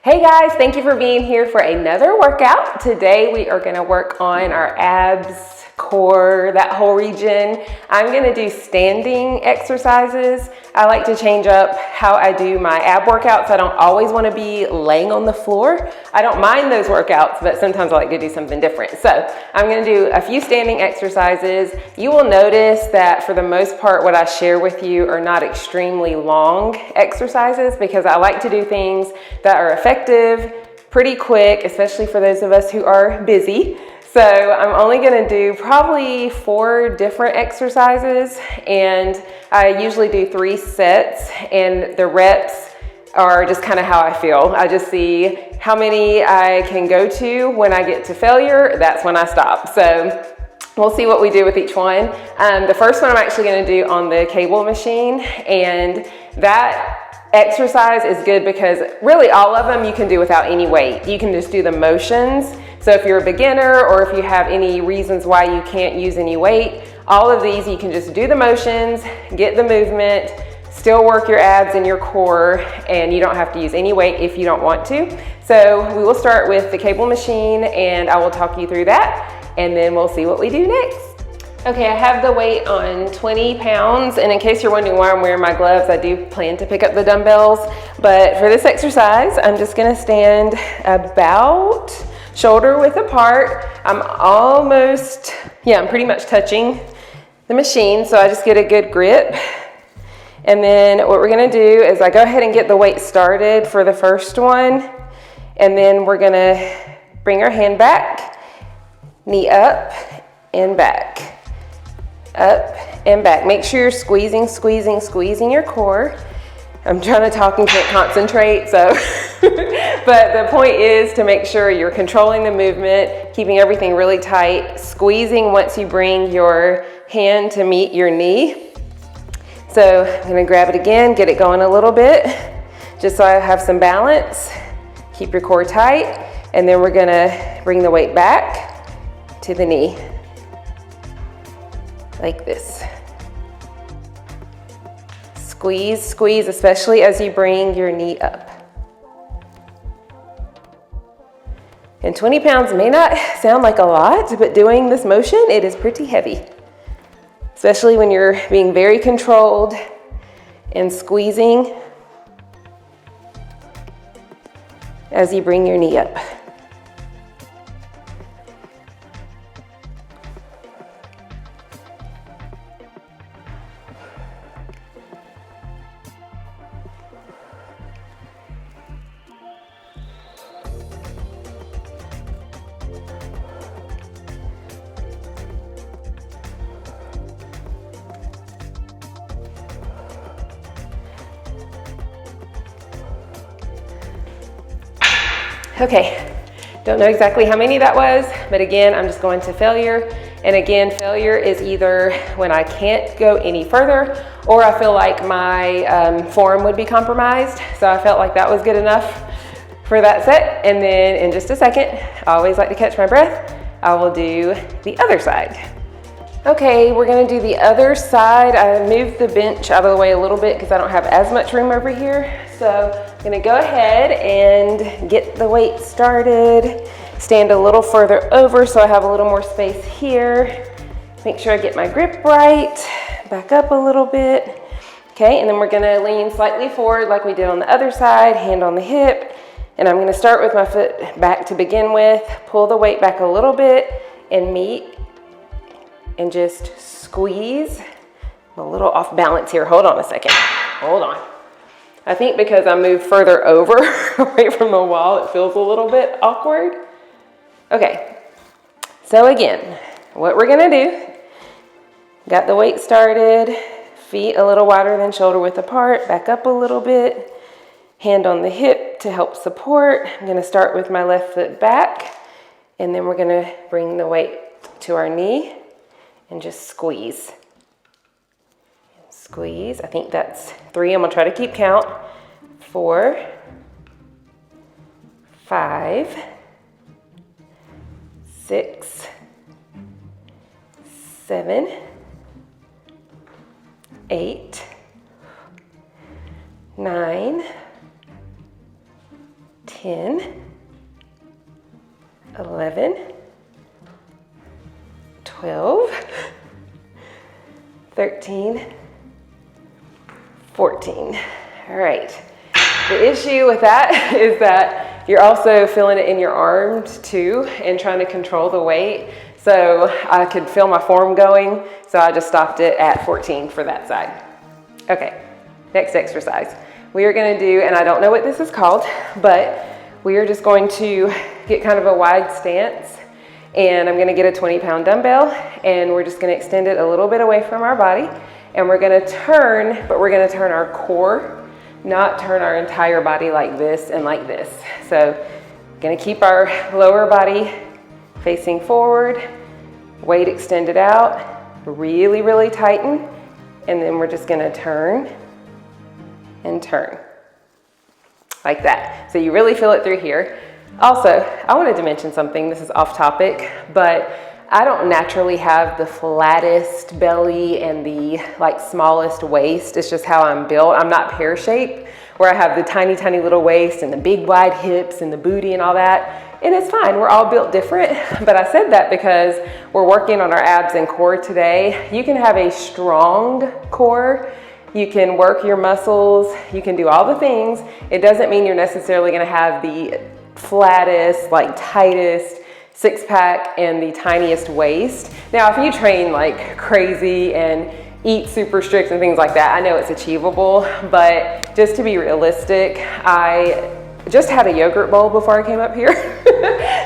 Hey guys, thank you for being here for another workout. Today we are going to work on our abs, core, that whole region. I'm going to do standing exercises. I like to change up how I do my ab workouts. I don't always want to be laying on the floor. I don't mind those workouts, but sometimes I like to do something different. So I'm going to do a few standing exercises. You will notice that for the most part, what I share with you are not extremely long exercises because I like to do things that are effective, pretty quick, especially for those of us who are busy. So I'm only going to do probably 4 different exercises, and I usually do 3 sets, and the reps are just kind of how I feel. I just see how many I can go to. When I get to failure, that's when I stop. So we'll see what we do with each one. The first one I'm actually going to do on the cable machine, and that exercise is good because really all of them you can do without any weight. You can just do the motions. So if you're a beginner or if you have any reasons why you can't use any weight, all of these you can just do the motions, get the movement, still work your abs and your core, and you don't have to use any weight if you don't want to. So we will start with the cable machine and I will talk you through that, and then we'll see what we do next. Okay, I have the weight on 20 pounds, and in case you're wondering why I'm wearing my gloves, I do plan to pick up the dumbbells, but for this exercise, I'm just gonna stand about shoulder width apart. I'm pretty much touching the machine, so I just get a good grip. And then what we're gonna do is I go ahead and get the weight started for the first one, and then we're gonna bring our hand back, knee up and back. Up and back. Make sure you're squeezing your core. I'm trying to talk and can't concentrate, so but the point is to make sure you're controlling the movement, keeping everything really tight, squeezing once you bring your hand to meet your knee. So I'm going to grab it again, get it going a little bit, just so I have some balance. Keep your core tight, and then we're going to bring the weight back to the knee. Like this. Squeeze, especially as you bring your knee up. And 20 pounds may not sound like a lot, but doing this motion, it is pretty heavy. Especially when you're being very controlled and squeezing as you bring your knee up. Okay, don't know exactly how many that was, but again, I'm just going to failure. And again, failure is either when I can't go any further or I feel like my form would be compromised. So I felt like that was good enough for that set. And then in just a second, I always like to catch my breath, I will do the other side. Okay, we're gonna do the other side. I moved the bench out of the way a little bit because I don't have as much room over here. So I'm gonna go ahead and get the weight started. Stand a little further over so I have a little more space here. Make sure I get my grip right. Back up a little bit. Okay, and then we're gonna lean slightly forward like we did on the other side, hand on the hip. And I'm gonna start with my foot back to begin with. Pull the weight back a little bit and meet. And just squeeze. I'm a little off balance here. Hold on a second. Hold on. I think because I moved further over away from the wall, it feels a little bit awkward. Okay. So again, what we're gonna do, got the weight started, feet a little wider than shoulder width apart, back up a little bit, hand on the hip to help support. I'm gonna start with my left foot back, and then we're gonna bring the weight to our knee. And just squeeze. Squeeze. I think that's 3. I'm gonna try to keep count. 4, 5, 6, 7, 8, 9, 10, 11, 12, 13, 14. All right. The issue with that is that you're also feeling it in your arms too and trying to control the weight. So I could feel my form going, so I just stopped it at 14 for that side. Okay, next exercise. We are gonna do, and I don't know what this is called, but we are just going to get kind of a wide stance, and I'm gonna get a 20-pound dumbbell, and we're just gonna extend it a little bit away from our body, and we're gonna turn, but we're gonna turn our core, not turn our entire body like this and like this. So gonna keep our lower body facing forward, weight extended out, really, really tighten, and then we're just gonna turn and turn, like that. So you really feel it through here. Also, I wanted to mention something, this is off topic, but I don't naturally have the flattest belly and the smallest waist. It's just how I'm built. I'm not pear-shaped, where I have the tiny, tiny little waist and the big wide hips and the booty and all that. And it's fine, we're all built different. But I said that because we're working on our abs and core today. You can have a strong core, you can work your muscles, you can do all the things. It doesn't mean you're necessarily gonna have the flattest, tightest six-pack and the tiniest waist. Now, if you train like crazy and eat super strict and things like that, I know it's achievable, but just to be realistic, I just had a yogurt bowl before I came up here.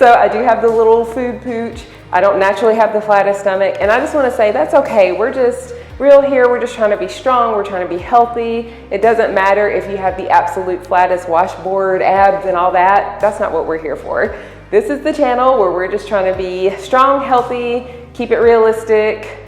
So I do have the little food pooch. I don't naturally have the flattest stomach, and I just wanna say that's okay. We're just real here. We're just trying to be strong. We're trying to be healthy. It doesn't matter if you have the absolute flattest washboard abs and all that. That's not what we're here for. This is the channel where we're just trying to be strong, healthy, keep it realistic.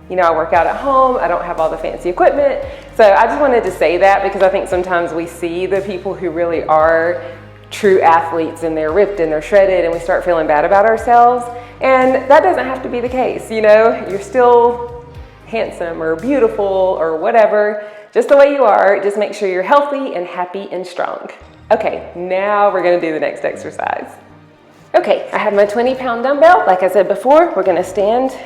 You know, I work out at home. I don't have all the fancy equipment. So I just wanted to say that because I think sometimes we see the people who really are true athletes and they're ripped and they're shredded and we start feeling bad about ourselves. And that doesn't have to be the case. You know, you're still handsome or beautiful or whatever, just the way you are. Just make sure you're healthy and happy and strong. Okay, now we're gonna do the next exercise. Okay, I have my 20-pound dumbbell. Like I said before, we're gonna stand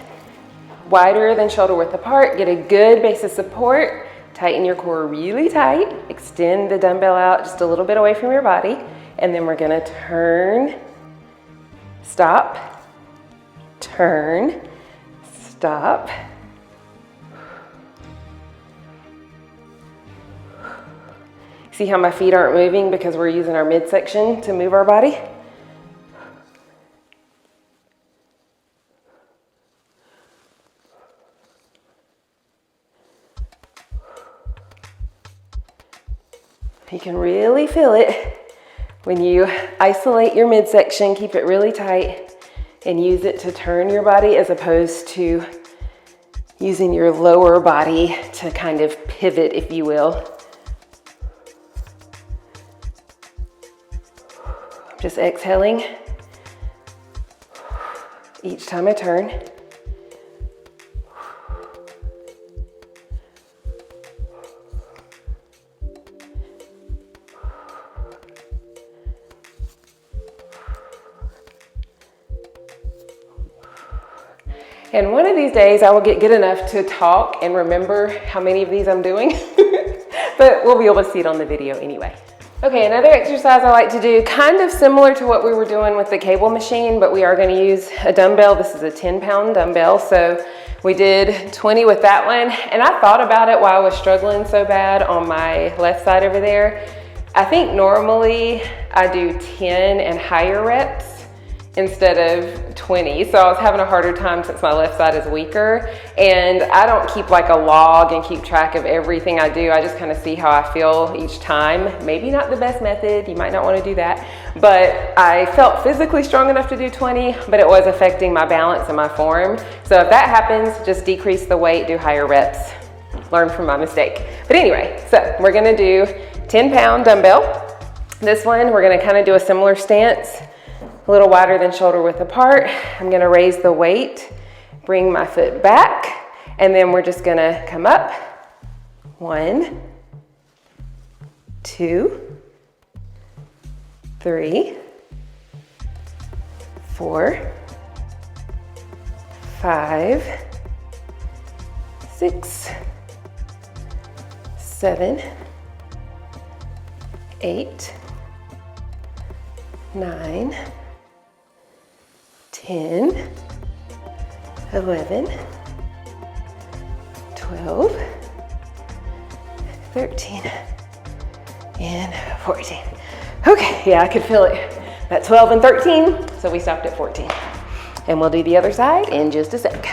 wider than shoulder width apart, get a good base of support, tighten your core really tight, extend the dumbbell out just a little bit away from your body, and then we're gonna turn, stop, turn, stop. See how my feet aren't moving because we're using our midsection to move our body? You can really feel it when you isolate your midsection, keep it really tight, and use it to turn your body as opposed to using your lower body to kind of pivot, if you will. I'm just exhaling each time I turn. And one of these days I will get good enough to talk and remember how many of these I'm doing, but we'll be able to see it on the video anyway. Okay, another exercise I like to do, kind of similar to what we were doing with the cable machine, but we are going to use a dumbbell. This is a 10-pound dumbbell, so we did 20 with that one. And I thought about it while I was struggling so bad on my left side over there. I think normally I do 10 and higher reps instead of 20. So I was having a harder time since my left side is weaker. And I don't keep like a log and keep track of everything I do. I just kind of see how I feel each time. Maybe not the best method. You might not want to do that. But I felt physically strong enough to do 20, but it was affecting my balance and my form. So if that happens, just decrease the weight, do higher reps. Learn from my mistake. But anyway, so we're gonna do 10-pound dumbbell. This one, we're gonna kind of do a similar stance, a little wider than shoulder width apart. I'm gonna raise the weight, bring my foot back, and then we're just gonna come up. 1, 2, 3, 4, 5, 6, 7, 8, 9, 10, 11, 12, 13, and 14. Okay, yeah, I could feel it. That 12 and 13, so we stopped at 14. And we'll do the other side in just a sec.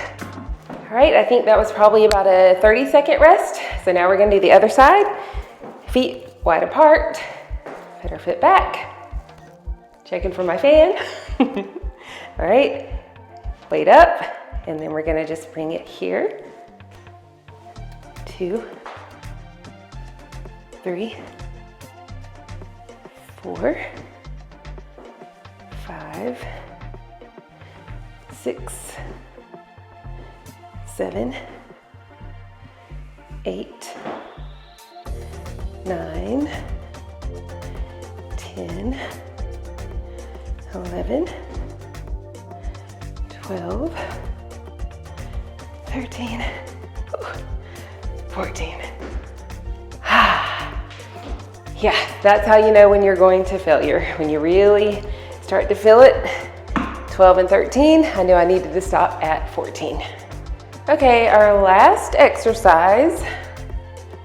All right, I think that was probably about a 30-second rest. So now we're gonna do the other side. Feet wide apart, put our foot back. Checking for my fan. All right, weight up, and then we're gonna just bring it here. 2, 3, 4, 5, 6, 7, 8, 9, 10, 11, 12, 13, 14. Yeah, that's how you know when you're going to failure. When you really start to feel it. 12 and 13, I knew I needed to stop at 14. Okay, our last exercise,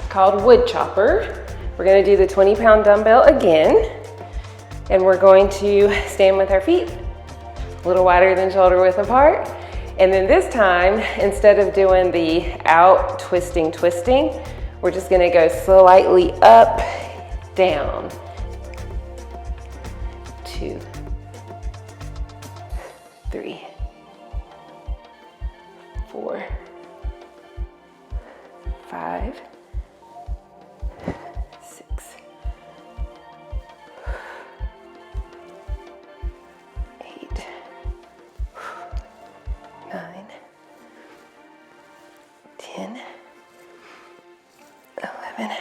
called wood chopper. We're gonna do the 20-pound dumbbell again, and we're going to stand with our feet a little wider than shoulder width apart. And then this time, instead of doing the out twisting, we're just gonna go slightly up, down. 2, 3, 4, 5, 6, 8, 9, 10, 11,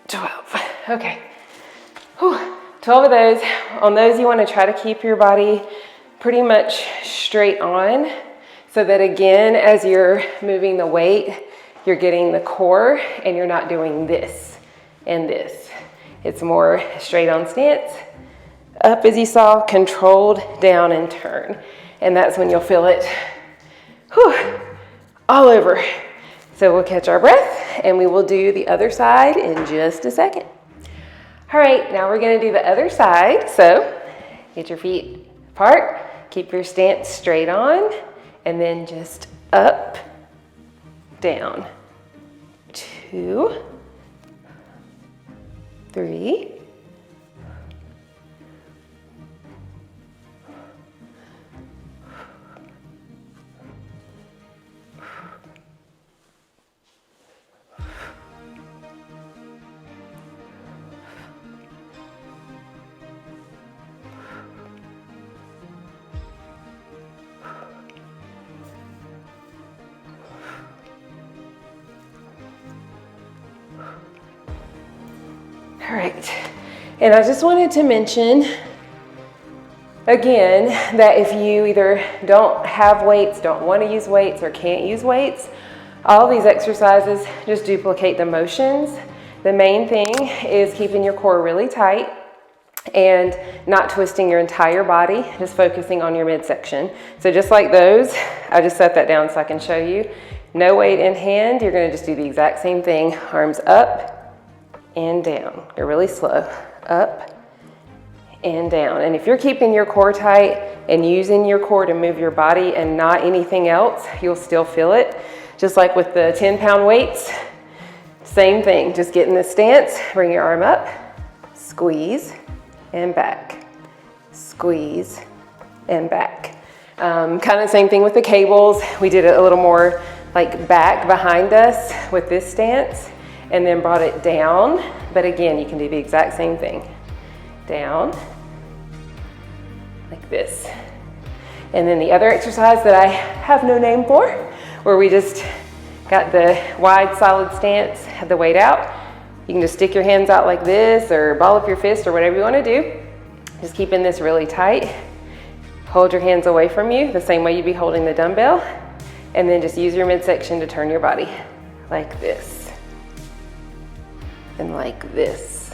12. Okay. Whew. 12 of those. On those, you want to try to keep your body pretty much straight on, so that again, as you're moving the weight, you're getting the core and you're not doing this and this. It's more straight on stance, up as you saw, controlled, down and turn. And that's when you'll feel it, whew, all over. So we'll catch our breath and we will do the other side in just a second. All right, now we're gonna do the other side. So get your feet apart, keep your stance straight on, and then just up, down. 2, 3, 4. All right, and I just wanted to mention again that if you either don't have weights, don't want to use weights, or can't use weights, all these exercises just duplicate the motions. The main thing is keeping your core really tight and not twisting your entire body, just focusing on your midsection. So just like those, I just set that down so I can show you. No weight in hand, you're gonna just do the exact same thing. Arms up and down. You're really slow. Up and down. And if you're keeping your core tight and using your core to move your body and not anything else, you'll still feel it. Just like with the 10-pound weights, same thing. Just get in the stance, bring your arm up, squeeze and back, squeeze and back. Kind of same thing with the cables. We did it a little more like back behind us with this stance, and then brought it down. But again, you can do the exact same thing. Down, like this. And then the other exercise that I have no name for, where we just got the wide solid stance, had the weight out, You can just stick your hands out like this or ball up your fist or whatever you want to do. Just keeping this really tight. Hold your hands away from you the same way you'd be holding the dumbbell. And then just use your midsection to turn your body like this and like this.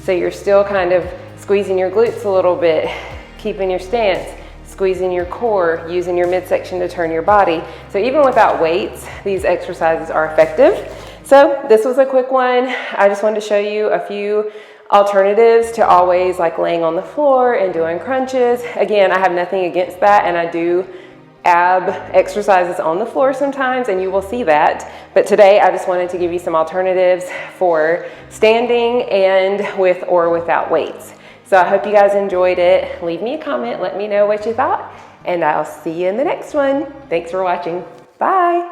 So you're still kind of squeezing your glutes a little bit, keeping your stance, squeezing your core, using your midsection to turn your body. So even without weights, these exercises are effective. So this was a quick one. I just wanted to show you a few alternatives to always like laying on the floor and doing crunches. Again, I have nothing against that, and I do ab exercises on the floor sometimes, and you will see that. But today I just wanted to give you some alternatives for standing and with or without weights. So I hope you guys enjoyed it. Leave me a comment, let me know what you thought, and I'll see you in the next one. Thanks for watching. Bye.